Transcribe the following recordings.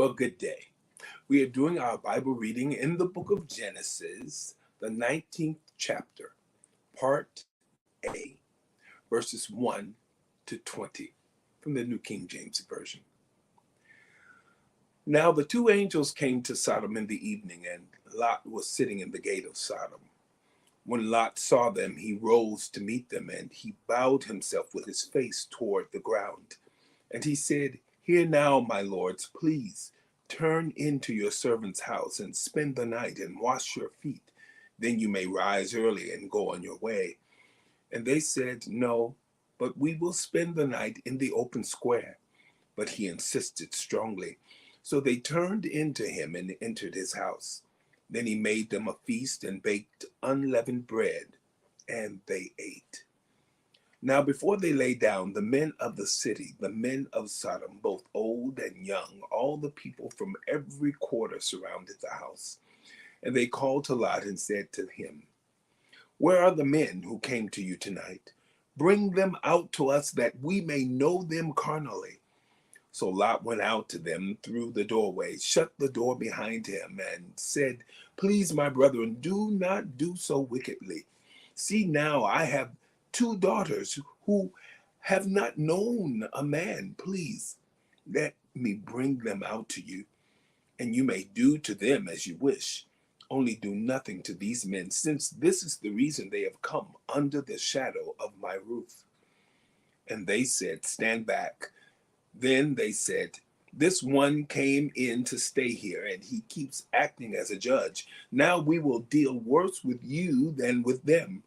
Well, good day. We are doing our Bible reading in the book of Genesis, the 19th chapter, part A, verses 1 to 20, from the New King James Version. Now the two angels came to Sodom in the evening, and Lot was sitting in the gate of Sodom. When Lot saw them, he rose to meet them, and he bowed himself with his face toward the ground. And he said, "Hear now, my lords, please turn into your servant's house and spend the night and wash your feet. Then you may rise early and go on your way." And they said, "No, but we will spend the night in the open square." But he insisted strongly. So they turned into him and entered his house. Then he made them a feast and baked unleavened bread, and they ate. Now before they lay down, the men of the city, the men of Sodom, both old and young, all the people from every quarter surrounded the house. And they called to Lot and said to him, "Where are the men who came to you tonight? Bring them out to us that we may know them carnally." So Lot went out to them through the doorway, shut the door behind him, and said, "Please, my brethren, do not do so wickedly. See now, I have two daughters who have not known a man. Please let me bring them out to you, and you may do to them as you wish. Only do nothing to these men, since this is the reason they have come under the shadow of my roof." And they said, "Stand back." Then they said, "This one came in to stay here, and he keeps acting as a judge. Now we will deal worse with you than with them."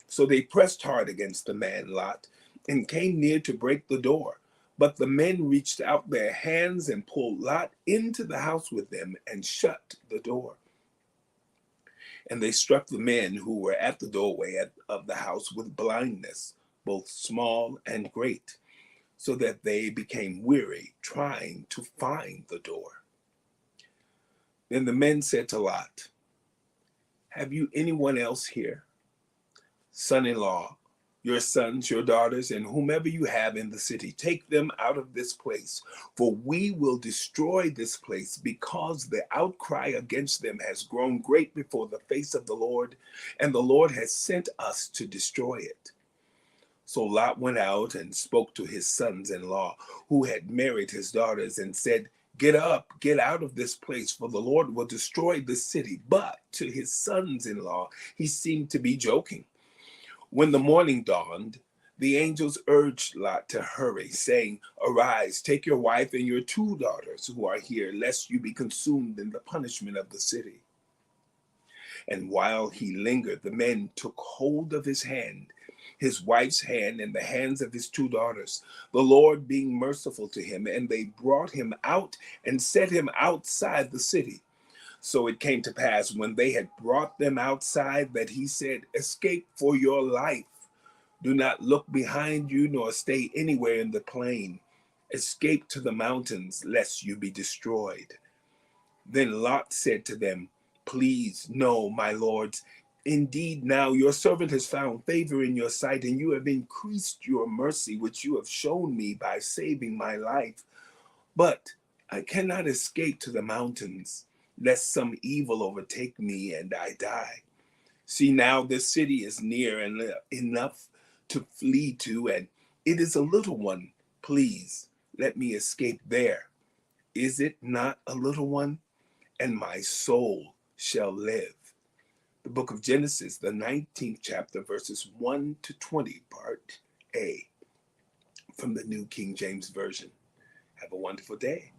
So they pressed hard against the man Lot and came near to break the door. But the men reached out their hands and pulled Lot into the house with them and shut the door. And they struck the men who were at the doorway of the house with blindness, both small and great, so that they became weary trying to find the door. Then the men said to Lot, "Have you anyone else here? Son-in-law, your sons, your daughters, and whomever you have in the city, take them out of this place, for we will destroy this place, because the outcry against them has grown great before the face of the Lord, and the Lord has sent us to destroy it." So Lot went out and spoke to his sons-in-law, who had married his daughters, and said, "Get up, get out of this place, for the Lord will destroy this city." But to his sons-in-law, he seemed to be joking. When the morning dawned, the angels urged Lot to hurry, saying, "Arise, take your wife and your two daughters who are here, lest you be consumed in the punishment of the city." And while he lingered, the men took hold of his wife's hand, and the hands of his two daughters, the Lord being merciful to him, and they brought him out and set him outside the city. So it came to pass, when they had brought them outside, that he said, "Escape for your life. Do not look behind you, nor stay anywhere in the plain. Escape to the mountains, lest you be destroyed." Then Lot said to them, "Please, no, my lords. Indeed, now your servant has found favor in your sight, and you have increased your mercy, which you have shown me by saving my life. But I cannot escape to the mountains, lest some evil overtake me and I die. See now, this city is near and enough to flee to, and it is a little one. Please let me escape there. Is it not a little one? And my soul shall live." The book of Genesis, the 19th chapter, verses 1 to 20, part A, from the New King James Version. Have a wonderful day.